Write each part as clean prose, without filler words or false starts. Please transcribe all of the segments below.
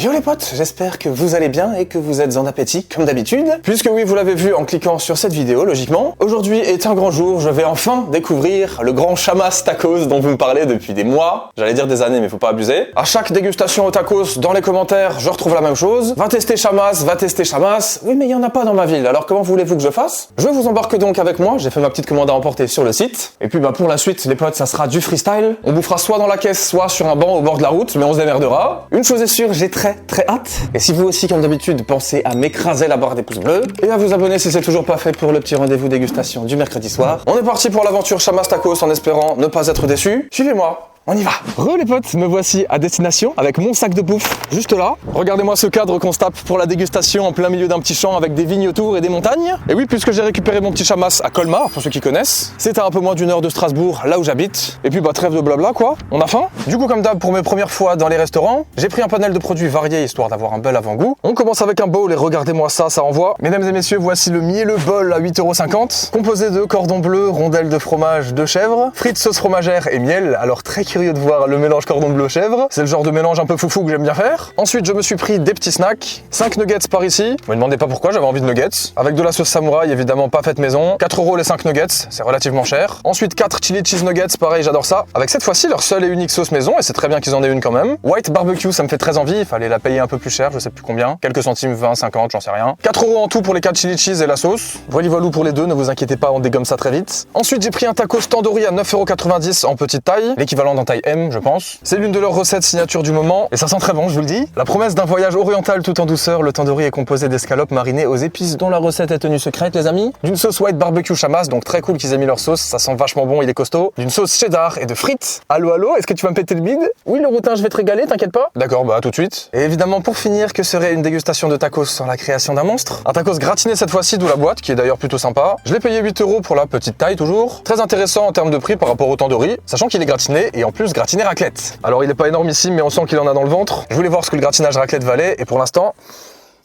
Yo les potes, j'espère que vous allez bien et que vous êtes en appétit comme d'habitude. Puisque oui, vous l'avez vu en cliquant sur cette vidéo, logiquement. Aujourd'hui est un grand jour, je vais enfin découvrir le grand Chamas Tacos dont vous me parlez depuis des mois. J'allais dire des années, mais faut pas abuser. À chaque dégustation au tacos, dans les commentaires, je retrouve la même chose. Va tester Chamas, va tester Chamas. Oui, mais il y en a pas dans ma ville, alors comment voulez-vous que je fasse? Je vous embarque donc avec moi, j'ai fait ma petite commande à emporter sur le site. Et puis pour la suite, les potes, ça sera du freestyle. On bouffera soit dans la caisse, soit sur un banc au bord de la route, mais on se démerdera. Une chose est sûre, j'ai très hâte. Et si vous aussi, comme d'habitude, pensez à m'écraser la barre des pouces bleus et à vous abonner si c'est toujours pas fait pour le petit rendez-vous dégustation du mercredi soir. On est parti pour l'aventure Chamas Tacos en espérant ne pas être déçu. Suivez-moi. On y va. Re les potes, me voici à destination avec mon sac de bouffe juste là. Regardez-moi ce cadre qu'on se tape pour la dégustation en plein milieu d'un petit champ avec des vignes autour et des montagnes. Et oui, puisque j'ai récupéré mon petit Chamas à Colmar, pour ceux qui connaissent. C'est à un peu moins d'1 heure de Strasbourg, là où j'habite. Et puis trêve de blabla quoi, on a faim. Du coup comme d'hab pour mes premières fois dans les restaurants, j'ai pris un panel de produits variés histoire d'avoir un bel avant-goût. On commence avec un bowl et regardez-moi ça, ça envoie. Mesdames et messieurs, voici le mielleux bol à 8,50 €, composé de cordon bleu, rondelles de fromage de chèvre, frites sauce fromagère et miel. Alors très curieux de voir le mélange cordon bleu chèvre, c'est le genre de mélange un peu foufou que j'aime bien faire. Ensuite je me suis pris des petits snacks, 5 nuggets par ici, vous me demandez pas pourquoi, j'avais envie de nuggets, avec de la sauce samouraï évidemment pas faite maison, 4 € les 5 nuggets, c'est relativement cher. Ensuite 4 chili cheese nuggets, pareil j'adore ça, avec cette fois-ci leur seule et unique sauce maison, et c'est très bien qu'ils en aient une quand même. White barbecue, ça me fait très envie, il fallait la payer un peu plus cher, je sais plus combien, quelques centimes, 20, 50, j'en sais rien. 4 € en tout pour les 4 chili cheese et la sauce, voilà pour les deux, ne vous inquiétez pas, on dégomme ça très vite. Ensuite j'ai pris un tacos tandoori à 9,90 € en petite taille, l'équivalent d'un taille M je pense. C'est l'une de leurs recettes signature du moment, et ça sent très bon, je vous le dis. La promesse d'un voyage oriental tout en douceur, le tandoori est composé d'escalopes marinées aux épices dont la recette est tenue secrète, les amis. D'une sauce white barbecue Chamas, donc très cool qu'ils aient mis leur sauce, ça sent vachement bon, il est costaud. D'une sauce cheddar et de frites. Allô, est-ce que tu vas me péter le bide? Oui, le routin, je vais te régaler, t'inquiète pas. D'accord, tout de suite. Et évidemment, pour finir, que serait une dégustation de tacos sans la création d'un monstre? Un tacos gratiné cette fois-ci, d'où la boîte, qui est d'ailleurs plutôt sympa. Je l'ai payé 8 € pour la petite taille, toujours. Très intéressant en termes de prix par rapport au tandoori, sachant qu'il est gratiné, et en plus gratiné raclette. Alors il est pas énorme ici, mais on sent qu'il en a dans le ventre. Je voulais voir ce que le gratinage raclette valait, et pour l'instant,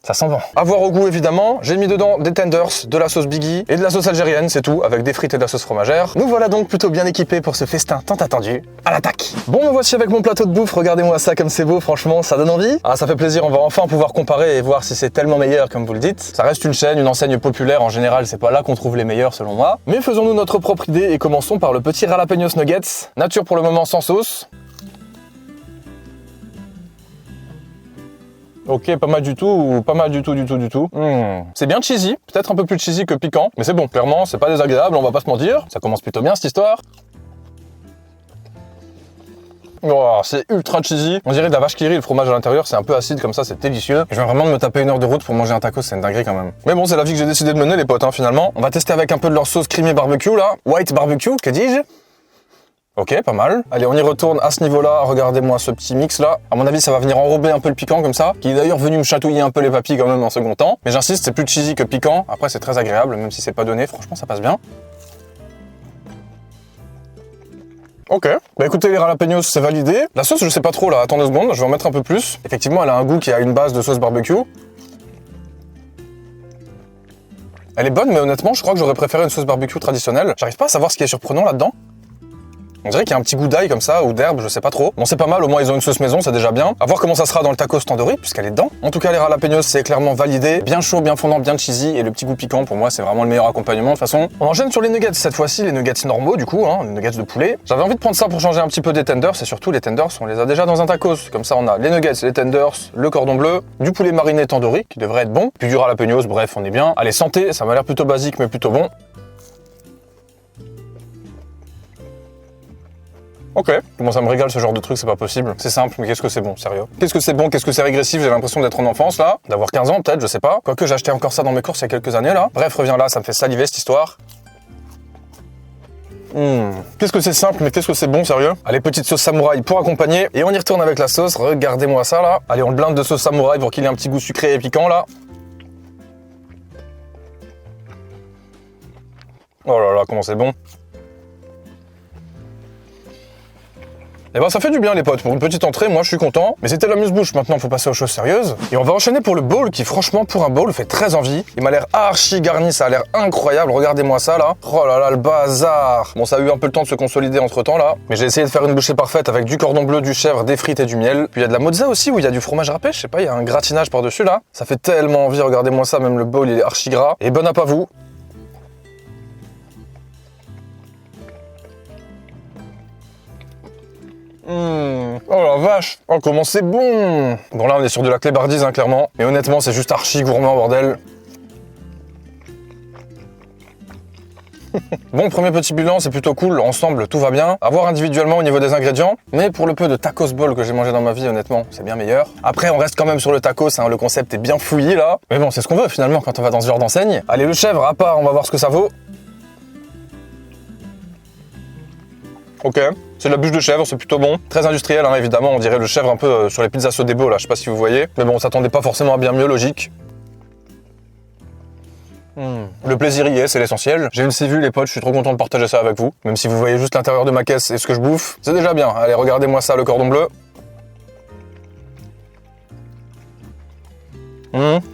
ça sent bon. À voir au goût évidemment, j'ai mis dedans des tenders, de la sauce Biggie et de la sauce algérienne, c'est tout, avec des frites et de la sauce fromagère. Nous voilà donc plutôt bien équipés pour ce festin tant attendu. À l'attaque. Bon, me voici avec mon plateau de bouffe, regardez-moi ça comme c'est beau, franchement, ça donne envie. Ah, ça fait plaisir, on va enfin pouvoir comparer et voir si c'est tellement meilleur comme vous le dites. Ça reste une chaîne, une enseigne populaire, en général, c'est pas là qu'on trouve les meilleurs selon moi. Mais faisons-nous notre propre idée et commençons par le petit jalapenos nuggets, nature pour le moment sans sauce. Ok, pas mal du tout, pas mal du tout. C'est bien cheesy, peut-être un peu plus cheesy que piquant, mais c'est bon, clairement, c'est pas désagréable, on va pas se mentir. Ça commence plutôt bien cette histoire. Oh, c'est ultra cheesy. On dirait de la vache qui rit, le fromage à l'intérieur, c'est un peu acide comme ça, c'est délicieux. Je viens vraiment de me taper 1 heure de route pour manger un tacos, c'est une dinguerie quand même. Mais bon, c'est la vie que j'ai décidé de mener les potes, finalement. On va tester avec un peu de leur sauce creamy barbecue là. White barbecue, que dis-je? Ok, pas mal. Allez, on y retourne à ce niveau-là. Regardez-moi ce petit mix-là. À mon avis, ça va venir enrober un peu le piquant comme ça, qui est d'ailleurs venu me chatouiller un peu les papilles quand même en second temps. Mais j'insiste, c'est plus cheesy que piquant. Après, c'est très agréable, même si c'est pas donné. Franchement, ça passe bien. Ok. Écoutez, les jalapenos, c'est validé. La sauce, je sais pas trop là. Attends 2 secondes, je vais en mettre un peu plus. Effectivement, elle a un goût qui a une base de sauce barbecue. Elle est bonne, mais honnêtement, je crois que j'aurais préféré une sauce barbecue traditionnelle. J'arrive pas à savoir ce qui est surprenant là-dedans. On dirait qu'il y a un petit goût d'ail comme ça, ou d'herbe, je sais pas trop. Bon, c'est pas mal, au moins ils ont une sauce maison, c'est déjà bien. À voir comment ça sera dans le tacos tandoori, puisqu'elle est dedans. En tout cas, les jalapenos, c'est clairement validé. Bien chaud, bien fondant, bien cheesy, et le petit goût piquant, pour moi, c'est vraiment le meilleur accompagnement. De toute façon, on enchaîne sur les nuggets, cette fois-ci, les nuggets normaux, du coup, les nuggets de poulet. J'avais envie de prendre ça pour changer un petit peu des tenders, et surtout, les tenders, on les a déjà dans un tacos. Comme ça, on a les nuggets, les tenders, le cordon bleu, du poulet mariné tandoori, qui devrait être bon, puis du jalapenos, bref, on est bien. Allez, santé, ça m'a l'air plutôt basique, mais plutôt bon. Ok, bon ça me régale ce genre de truc, c'est pas possible. C'est simple, mais qu'est-ce que c'est bon, sérieux. Qu'est-ce que c'est bon, qu'est-ce que c'est régressif, j'ai l'impression d'être en enfance là, d'avoir 15 ans peut-être, je sais pas. Quoique j'ai acheté encore ça dans mes courses il y a quelques années là. Bref, reviens là, ça me fait saliver cette histoire. Qu'est-ce que c'est simple, mais qu'est-ce que c'est bon, sérieux. Allez, petite sauce samouraï pour accompagner, et on y retourne avec la sauce, regardez-moi ça là. Allez, on le blinde de sauce samouraï pour qu'il ait un petit goût sucré et piquant là. Oh là là, comment c'est bon. Et ben ça fait du bien les potes, pour une petite entrée, moi je suis content. Mais c'était l'amuse-bouche, maintenant faut passer aux choses sérieuses. Et on va enchaîner pour le bowl qui franchement pour un bowl fait très envie. Il m'a l'air archi garni, ça a l'air incroyable, regardez-moi ça là. Oh là là le bazar. Bon ça a eu un peu le temps de se consolider entre temps là. Mais j'ai essayé de faire une bouchée parfaite avec du cordon bleu, du chèvre, des frites et du miel. Puis il y a de la mozza aussi où il y a du fromage râpé, je sais pas, il y a un gratinage par-dessus là. Ça fait tellement envie, regardez-moi ça, même le bowl il est archi gras. Et bon app à vous. Oh la vache. Oh comment c'est bon. Bon là on est sur de la clébardise hein, clairement. Mais honnêtement c'est juste archi gourmand bordel. Bon, premier petit bilan, c'est plutôt cool, ensemble tout va bien. À voir individuellement au niveau des ingrédients, mais pour le peu de tacos bowl que j'ai mangé dans ma vie, honnêtement, c'est bien meilleur. Après, on reste quand même sur le tacos, hein, le concept est bien fouillé là. Mais bon, c'est ce qu'on veut finalement quand on va dans ce genre d'enseigne. Allez, le chèvre à part, on va voir ce que ça vaut. Ok, c'est de la bûche de chèvre, c'est plutôt bon. Très industriel, hein, évidemment, on dirait le chèvre un peu sur les pizzas Sodebo là, je sais pas si vous voyez. Mais bon, on s'attendait pas forcément à bien mieux, logique. Le plaisir y est, c'est l'essentiel. J'ai une vue les potes, je suis trop content de partager ça avec vous. Même si vous voyez juste l'intérieur de ma caisse et ce que je bouffe, c'est déjà bien. Allez, regardez-moi ça, le cordon bleu.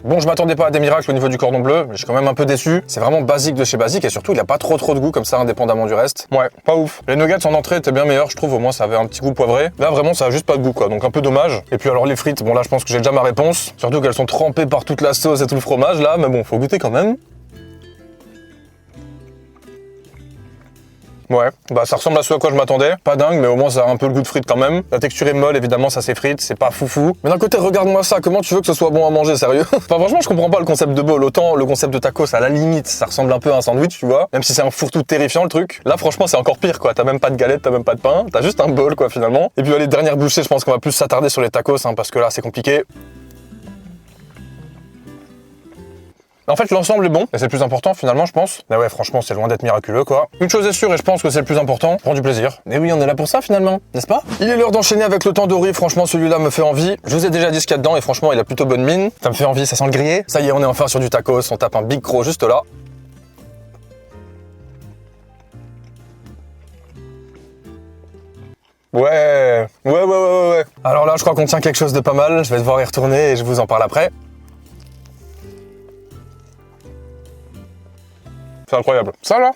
Bon, je m'attendais pas à des miracles au niveau du cordon bleu, mais je suis quand même un peu déçu. C'est vraiment basique de chez basique et surtout, il a pas trop de goût comme ça, indépendamment du reste. Ouais, pas ouf. Les nuggets en entrée étaient bien meilleurs, je trouve, au moins ça avait un petit goût poivré. Là, vraiment, ça a juste pas de goût, quoi, donc un peu dommage. Et puis alors les frites, bon là, je pense que j'ai déjà ma réponse. Surtout qu'elles sont trempées par toute la sauce et tout le fromage, là, mais bon, faut goûter quand même. Ouais, bah ça ressemble à ce à quoi je m'attendais. Pas dingue, mais au moins ça a un peu le goût de frites quand même. La texture est molle, évidemment, ça s'effrite, c'est pas foufou. Mais d'un côté, regarde-moi ça, comment tu veux que ce soit bon à manger, sérieux? Enfin, franchement, je comprends pas le concept de bowl. Autant le concept de tacos, à la limite, ça ressemble un peu à un sandwich, tu vois. Même si c'est un fourre-tout terrifiant le truc. Là, franchement, c'est encore pire, quoi. T'as même pas de galette, t'as même pas de pain, t'as juste un bowl, quoi, finalement. Et puis, les dernières bouchées, je pense qu'on va plus s'attarder sur les tacos, hein, parce que là, c'est compliqué. En fait, l'ensemble est bon, et c'est le plus important finalement, je pense. Mais ouais, franchement, c'est loin d'être miraculeux, quoi. Une chose est sûre, et je pense que c'est le plus important, prends du plaisir. Mais oui, on est là pour ça finalement, n'est-ce pas? Il est l'heure d'enchaîner avec le tandoori, franchement, celui-là me fait envie. Je vous ai déjà dit ce qu'il y a dedans, et franchement, il a plutôt bonne mine. Ça me fait envie, ça sent le grillé. Ça y est, on est enfin sur du tacos, on tape un big croc juste là. Ouais. Alors là, je crois qu'on tient quelque chose de pas mal, je vais devoir y retourner et je vous en parle après. C'est incroyable. Ça là,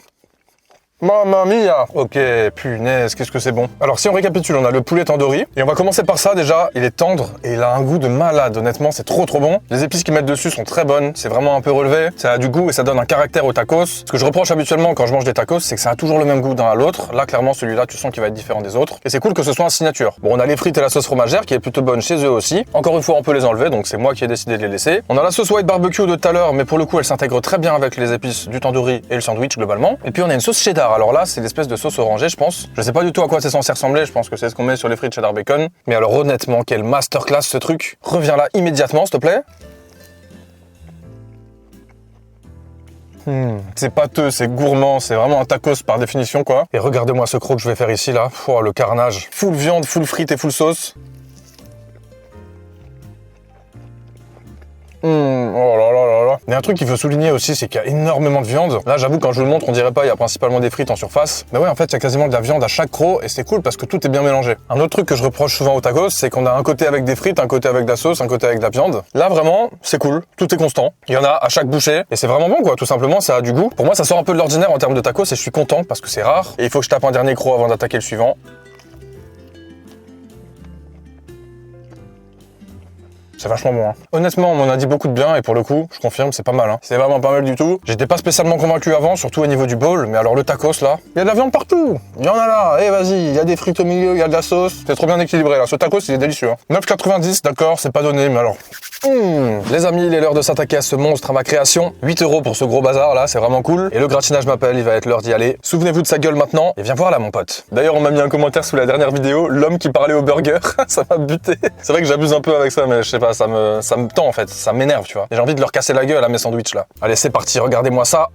mamma mia. Ok, punaise, qu'est-ce que c'est bon. Alors si on récapitule, on a le poulet tandoori. Et on va commencer par ça déjà. Il est tendre et il a un goût de malade. Honnêtement, c'est trop bon. Les épices qu'ils mettent dessus sont très bonnes. C'est vraiment un peu relevé. Ça a du goût et ça donne un caractère au tacos. Ce que je reproche habituellement quand je mange des tacos, c'est que ça a toujours le même goût d'un à l'autre. Là, clairement, celui-là, tu sens qu'il va être différent des autres. Et c'est cool que ce soit un signature. Bon, on a les frites et la sauce fromagère qui est plutôt bonne chez eux aussi. Encore une fois, on peut les enlever, donc c'est moi qui ai décidé de les laisser. On a la sauce white barbecue de tout à l'heure, mais pour le coup, elle s'intègre très bien avec les épices du tandoori et le sandwich globalement. Et puis on a une sauce cheddar. Alors là, c'est l'espèce de sauce orangée, je pense. Je sais pas du tout à quoi c'est censé ressembler, je pense que c'est ce qu'on met sur les frites cheddar bacon. Mais alors honnêtement, quelle masterclass ce truc. Reviens là immédiatement, s'il te plaît. C'est pâteux, c'est gourmand, c'est vraiment un tacos par définition, quoi. Et regardez-moi ce croc que je vais faire ici, là. Oh, le carnage. Full viande, full frites et full sauce. Oh là là là là. Il y a un truc qu'il faut souligner aussi, c'est qu'il y a énormément de viande. Là, j'avoue, quand je vous le montre, on dirait pas, il y a principalement des frites en surface. Mais ouais, en fait, il y a quasiment de la viande à chaque croc et c'est cool parce que tout est bien mélangé. Un autre truc que je reproche souvent au tacos, c'est qu'on a un côté avec des frites, un côté avec de la sauce, un côté avec de la viande. Là, vraiment, c'est cool. Tout est constant. Il y en a à chaque bouchée et c'est vraiment bon, quoi. Tout simplement, ça a du goût. Pour moi, ça sort un peu de l'ordinaire en termes de tacos et je suis content parce que c'est rare. Et il faut que je tape un dernier croc avant d'attaquer le suivant. C'est vachement bon, hein. Honnêtement, on m'en a dit beaucoup de bien et pour le coup, je confirme, c'est pas mal, hein. C'est vraiment pas mal du tout. J'étais pas spécialement convaincu avant, surtout au niveau du bowl, mais alors le tacos là, il y a de la viande partout. Il y en a là, eh vas-y, il y a des frites au milieu, il y a de la sauce. C'est trop bien équilibré là, ce tacos il est délicieux, hein. 9,90, d'accord, c'est pas donné, mais alors... Les amis, il est l'heure de s'attaquer à ce monstre, à ma création. 8 € pour ce gros bazar là, c'est vraiment cool. Et le gratinage m'appelle, il va être l'heure d'y aller. Souvenez-vous de sa gueule maintenant et viens voir là mon pote. D'ailleurs, on m'a mis un commentaire sous la dernière vidéo, l'homme qui parlait au burger. Ça m'a buté. C'est vrai que j'abuse un peu avec ça, mais je sais pas, ça me tend en fait, ça m'énerve, tu vois. J'ai envie de leur casser la gueule à mes sandwichs là. Allez, c'est parti, regardez-moi ça.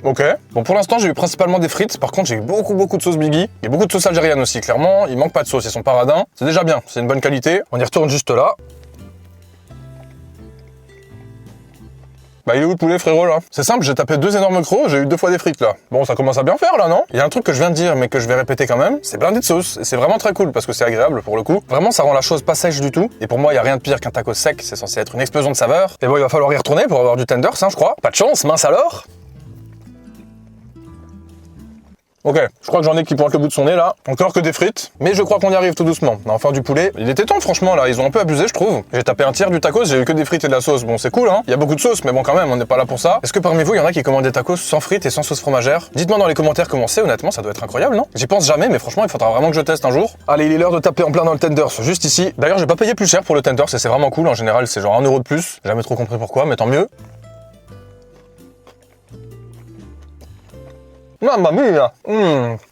Ok. Bon, pour l'instant, j'ai eu principalement des frites. Par contre, j'ai eu beaucoup de sauce Biggie. Il y a beaucoup de sauce algérienne aussi, clairement. Il manque pas de sauce, ils sont paradins. C'est déjà bien, c'est une bonne qualité. On y retourne juste là. Bah il est où le poulet frérot là? C'est simple, j'ai tapé 2 énormes crocs, j'ai eu 2 fois des frites là. Bon ça commence à bien faire là non? Il y a un truc que je viens de dire mais que je vais répéter quand même, c'est blindé de sauce. Et c'est vraiment très cool parce que c'est agréable pour le coup. Vraiment ça rend la chose pas sèche du tout. Et pour moi il y a rien de pire qu'un taco sec, c'est censé être une explosion de saveur. Et bon il va falloir y retourner pour avoir du tenders hein je crois. Pas de chance, mince alors. Ok, je crois que j'en ai qui pointent le bout de son nez là. Encore que des frites, mais je crois qu'on y arrive tout doucement. Enfin du poulet, il était temps franchement là, ils ont un peu abusé je trouve. J'ai tapé un tiers du tacos, j'ai eu que des frites et de la sauce. Bon c'est cool hein, il y a beaucoup de sauce mais bon quand même on n'est pas là pour ça. Est-ce que parmi vous il y en a qui commandent des tacos sans frites et sans sauce fromagère? Dites-moi dans les commentaires comment c'est, honnêtement ça doit être incroyable non? J'y pense jamais mais franchement il faudra vraiment que je teste un jour. Allez il est l'heure de taper en plein dans le tenders, juste ici. D'ailleurs j'ai pas payé plus cher pour le tenders et c'est vraiment cool, en général c'est genre 1 € de plus. J'ai jamais trop compris pourquoi mais tant mieux. Mamma mia.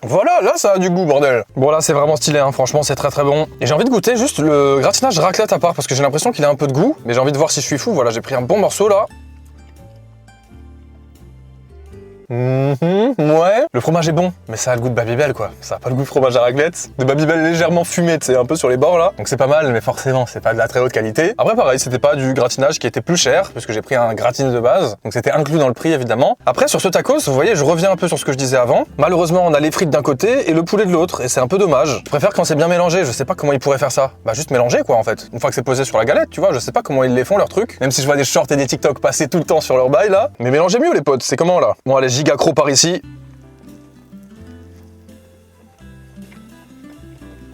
Voilà, là ça a du goût bordel. Bon là c'est vraiment stylé hein, franchement c'est très très bon. Et j'ai envie de goûter juste le gratinage raclette à part parce que j'ai l'impression qu'il a un peu de goût. Mais j'ai envie de voir si je suis fou, voilà j'ai pris un bon morceau là. Ouais. Le fromage est bon, mais ça a le goût de Babybel quoi. Ça a pas le goût de fromage à raclette. De Babybel légèrement fumé, tu sais, un peu sur les bords là. Donc c'est pas mal, mais forcément c'est pas de la très haute qualité. Après pareil, c'était pas du gratinage qui était plus cher, puisque j'ai pris un gratine de base. Donc c'était inclus dans le prix évidemment. Après sur ce tacos, vous voyez, je reviens un peu sur ce que je disais avant. Malheureusement on a les frites d'un côté et le poulet de l'autre, et c'est un peu dommage. Je préfère quand c'est bien mélangé, je sais pas comment ils pourraient faire ça. Bah juste mélanger quoi en fait. Une fois que c'est posé sur la galette, tu vois, je sais pas comment ils les font leurs trucs. Même si je vois des shorts et des TikTok passer tout le temps sur leur bail là. Mais mélangez mieux les potes, c'est comment là? Bon allez, giga croc par ici.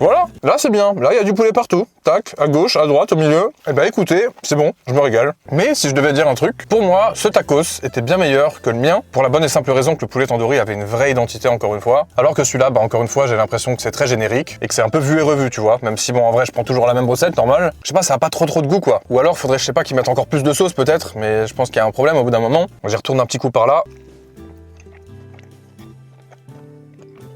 Voilà, là c'est bien, là il y a du poulet partout, tac, à gauche, à droite, au milieu. Et bah écoutez, c'est bon, je me régale. Mais si je devais dire un truc, pour moi, ce tacos était bien meilleur que le mien, pour la bonne et simple raison que le poulet tandoori avait une vraie identité encore une fois, alors que celui-là, bah encore une fois, j'ai l'impression que c'est très générique, et que c'est un peu vu et revu, tu vois, même si bon en vrai je prends toujours la même recette, normal. Je sais pas, ça a pas trop de goût quoi. Ou alors faudrait, je sais pas, qu'ils mettent encore plus de sauce peut-être, mais je pense qu'il y a un problème au bout d'un moment. J'y retourne un petit coup par là.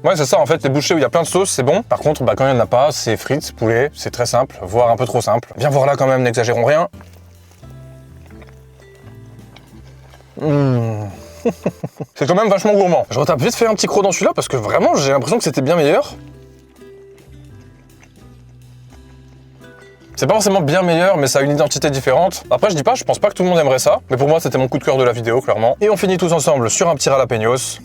Ouais c'est ça en fait, les bouchées où il y a plein de sauce c'est bon. Par contre bah quand il n'y en a pas, c'est frites, poulet, c'est très simple, voire un peu trop simple. Viens voir là quand même, n'exagérons rien. C'est quand même vachement gourmand. Je retape vite fait un petit croc dans celui-là parce que vraiment j'ai l'impression que c'était bien meilleur. C'est pas forcément bien meilleur, mais ça a une identité différente. Après, je dis pas, je pense pas que tout le monde aimerait ça. Mais pour moi, c'était mon coup de cœur de la vidéo, clairement. Et on finit tous ensemble sur un petit jalapeños.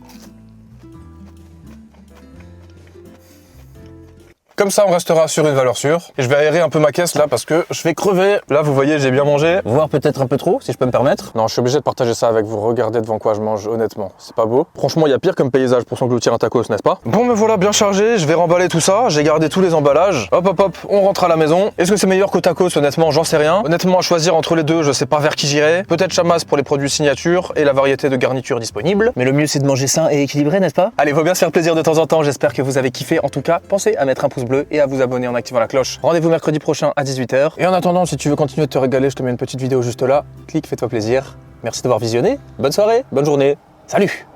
Comme ça, on restera sur une valeur sûre. Et je vais aérer un peu ma caisse là parce que je vais crever. Là, vous voyez, j'ai bien mangé. Voire peut-être un peu trop, si je peux me permettre. Non, je suis obligé de partager ça avec vous. Regardez devant quoi je mange, honnêtement. C'est pas beau. Franchement, il y a pire comme paysage pour s'engloutir un tacos, n'est-ce pas? Bon, me voilà bien chargé. Je vais remballer tout ça. J'ai gardé tous les emballages. Hop, hop, hop. On rentre à la maison. Est-ce que c'est meilleur qu'au tacos? Honnêtement, j'en sais rien. Honnêtement, à choisir entre les deux, je sais pas vers qui j'irai. Peut-être Chamas pour les produits signature et la variété de garniture disponible. Mais le mieux, c'est de manger sain et équilibré, n'est-ce pas? Allez, faut bien se faire plaisir de temps en temps. J'espère que vous avez kiffé. En tout cas, pensez à mettre un pouce bleu et à vous abonner en activant la cloche. Rendez-vous mercredi prochain à 18 h. Et en attendant, si tu veux continuer de te régaler, je te mets une petite vidéo juste là. Clique, fais-toi plaisir. Merci d'avoir visionné. Bonne soirée, bonne journée. Salut!